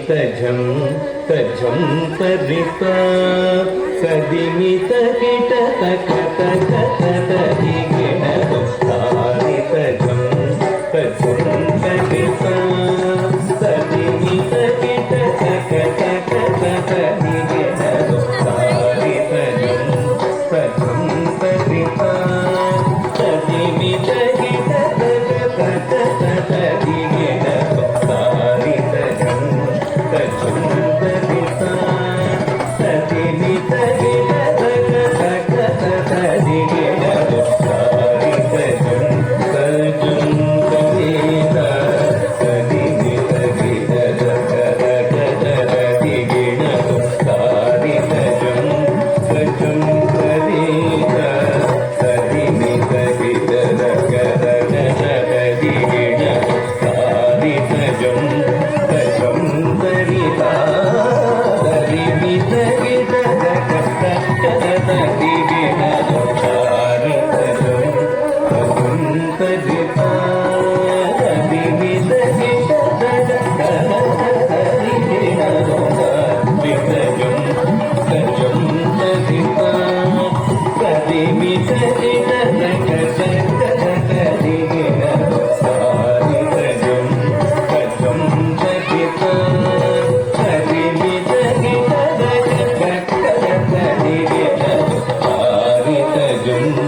तजं तजं तरिता सदिमित kit तक तक तदि गिण तारि तजं तजं तरिता सदिमित kit तक तक तदि गिण तारि तजं तजं तरिता सदिमित किट तक तक तदि गिण तारि तजं तजं तरिता सदिमित किट तक तक तदि गिण तारि तजं तजं तरिता सदिमित किट तक तदि गिण तारि तजं तजं तरिता सदिमित किट तक तदि गिण तारि तजं तजं तरिता सदिमित किट तक तदि गिण तारि तजं तजं तरिता सदिमित किट तक तदि गिण तारि तजं तजं तरिता सदिमित किट तक तदि गिण तारि तजं तजं तरिता सदिमित किट तक तदि गिण तारि तजं